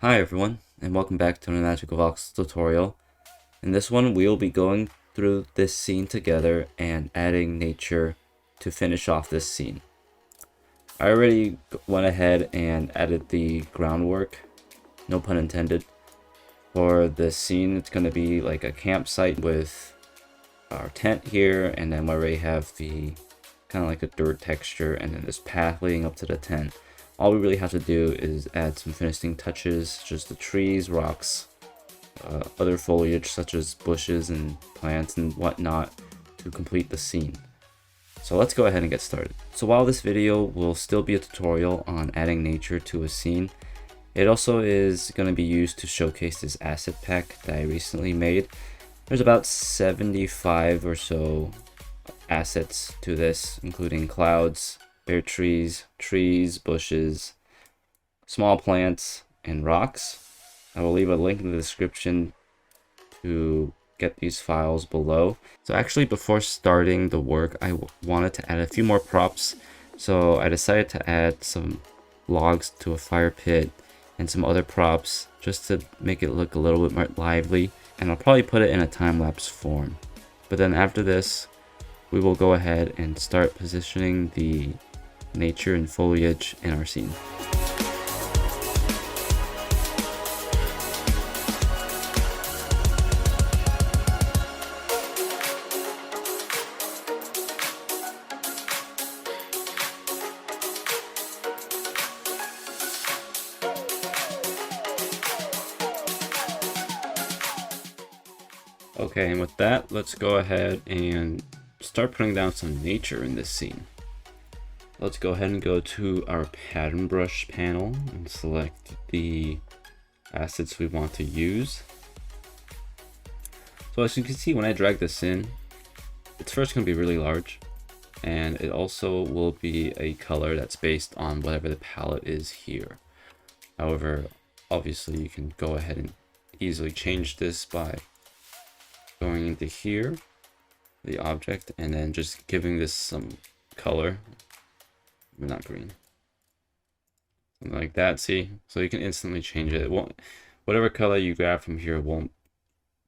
Hi everyone, and welcome back to the MagicaVoxel tutorial. In this one, we'll be going through this scene together and adding nature to finish off this scene. I already went ahead and added the groundwork, no pun intended. For this scene, it's going to be like a campsite with our tent here, and then we already have the kind of like a dirt texture, and then this path leading up to the tent. All we really have to do is add some finishing touches, just the trees, rocks, other foliage such as bushes and plants and whatnot to complete the scene. So let's go ahead and get started. So while this video will still be a tutorial on adding nature to a scene, it also is going to be used to showcase this asset pack that I recently made. There's about 75 or so assets to this, including clouds, bare trees, bushes, small plants, and rocks. I will leave a link in the description to get these files below. So actually, before starting the work, I wanted to add a few more props. So I decided to add some logs to a fire pit and some other props just to make it look a little bit more lively. And I'll probably put it in a time-lapse form. But then after this, we will go ahead and start positioning the nature and foliage in our scene. Okay, and with that, let's go ahead and start putting down some nature in this scene. Let's go ahead and go to our pattern brush panel and select the assets we want to use. So as you can see, when I drag this in, it's first going to be really large, and it also will be a color that's based on whatever the palette is here. However, obviously you can go ahead and easily change this by going into here, the object, and then just giving this some color. Not green, something like that. See, so you can instantly change it. It won't, whatever color you grab from here won't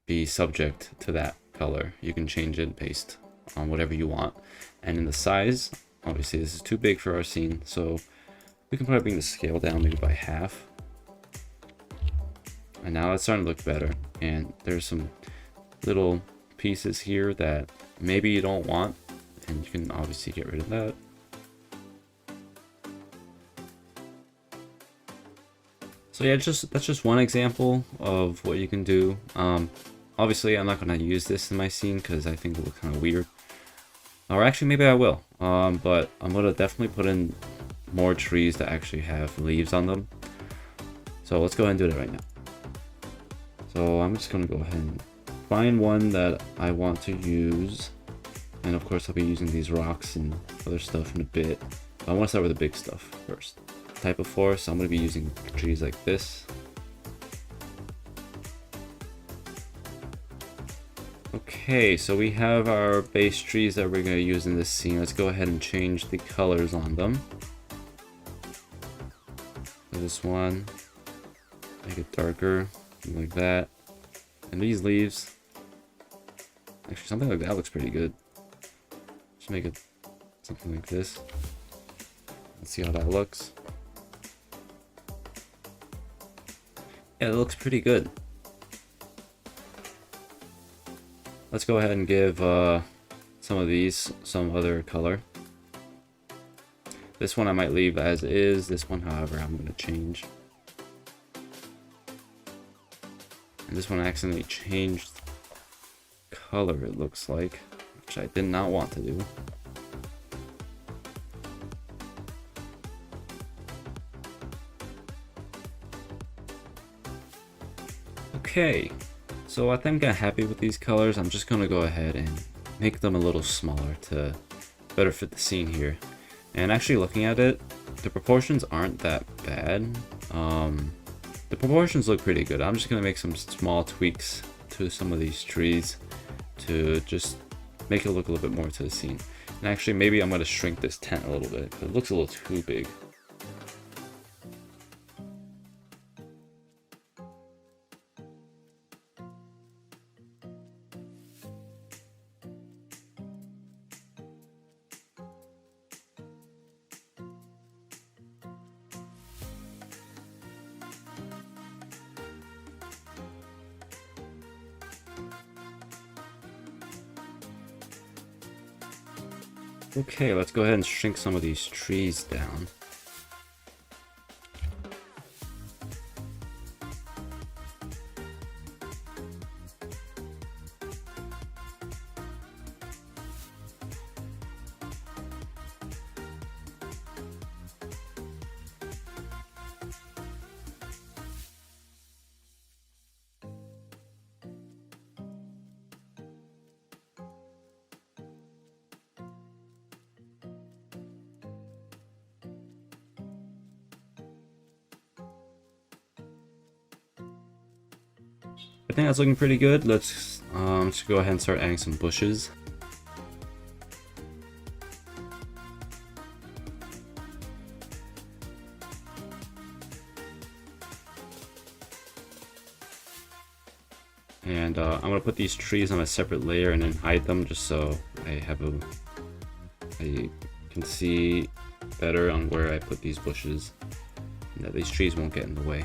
be subject to that color. You can change it based on whatever you want. And in the size, obviously this is too big for our scene, so we can probably bring the scale down maybe by half. And now it's starting to look better, and there's some little pieces here that maybe you don't want, and you can obviously get rid of that. So yeah, that's just one example of what you can do. Obviously I'm not going to use this in my scene because I think it looks kind of weird. Or actually maybe I will, but I'm going to definitely put in more trees that actually have leaves on them. So let's go ahead and do that right now. So I'm just going to go ahead and find one that I want to use. And of course I'll be using these rocks and other stuff in a bit. I want to start with the big stuff first. Type of forest, I'm going to be using trees like this. Okay, so we have our base trees that we're going to use in this scene. Let's go ahead and change the colors on them. So this one, make it darker, something like that. And these leaves, actually something like that looks pretty good. Just make it something like this. Let's see how that looks. Yeah, it looks pretty good. Let's go ahead and give some of these some other color. This one I might leave as is. This one, however, I'm going to change. And this one I accidentally changed color, it looks like, which I did not want to do. Okay, so I think I'm happy with these colors. I'm just going to go ahead and make them a little smaller to better fit the scene here. And actually looking at it, the proportions aren't that bad. The proportions look pretty good. I'm just going to make some small tweaks to some of these trees to just make it look a little bit more to the scene. And actually maybe I'm going to shrink this tent a little bit because it looks a little too big. Okay, let's go ahead and shrink some of these trees down. I think that's looking pretty good. Let's go ahead and start adding some bushes. And I'm gonna put these trees on a separate layer and then hide them just so I can see better on where I put these bushes and that these trees won't get in the way.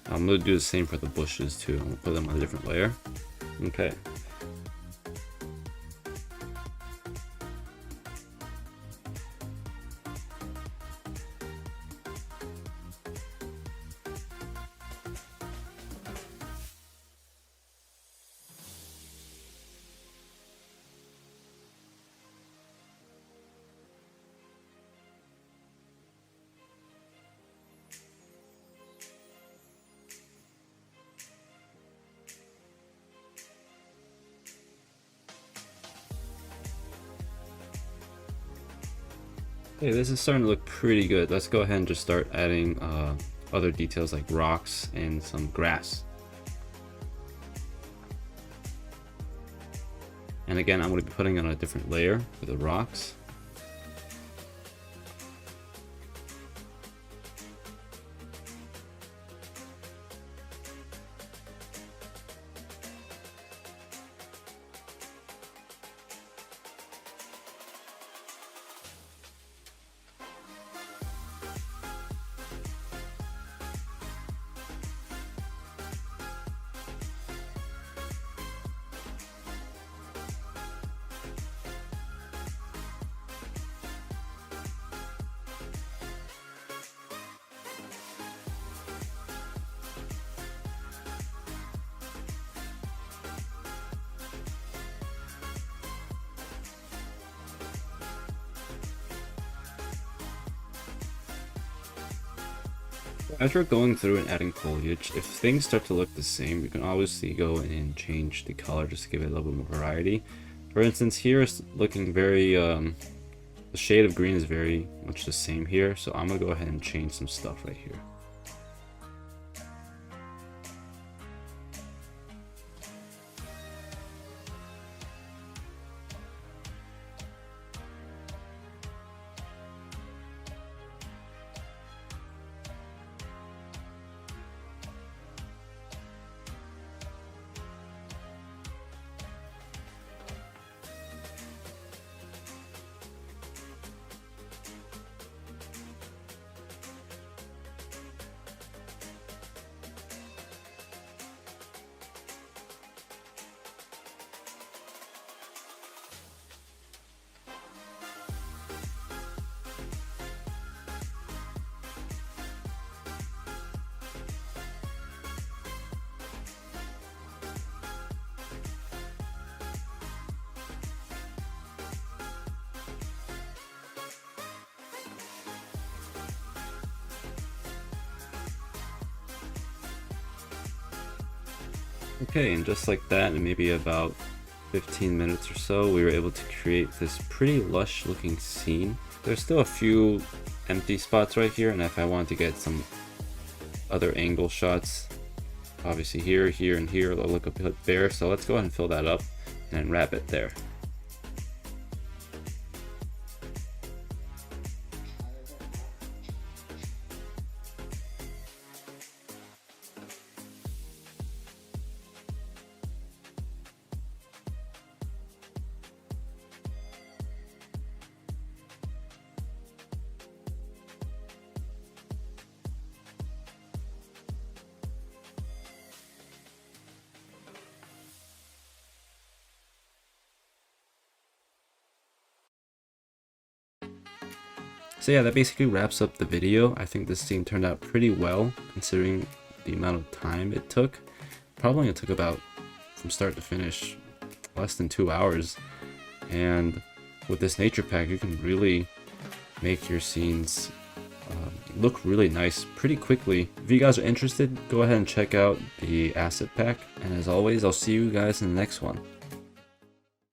I'm going to do the same for the bushes too. I'm going to put them on a different layer. Okay. Okay, this is starting to look pretty good. Let's go ahead and just start adding other details like rocks and some grass. And again, I'm going to be putting on a different layer for the rocks. As we're going through and adding foliage, if things start to look the same, you can obviously go in and change the color just to give it a little bit more variety. For instance, here it's looking very, the shade of green is very much the same here, so I'm going to go ahead and change some stuff right here. Okay, and just like that, in maybe about 15 minutes or so, we were able to create this pretty lush looking scene. There's still a few empty spots right here, and if I wanted to get some other angle shots, obviously here, here, and here, they'll look a bit bare, so let's go ahead and fill that up and wrap it there. So yeah, that basically wraps up the video. I think this scene turned out pretty well considering the amount of time it took. Probably it took about, from start to finish, less than 2 hours. And with this nature pack, you can really make your scenes look really nice pretty quickly. If you guys are interested, go ahead and check out the asset pack. And as always, I'll see you guys in the next one.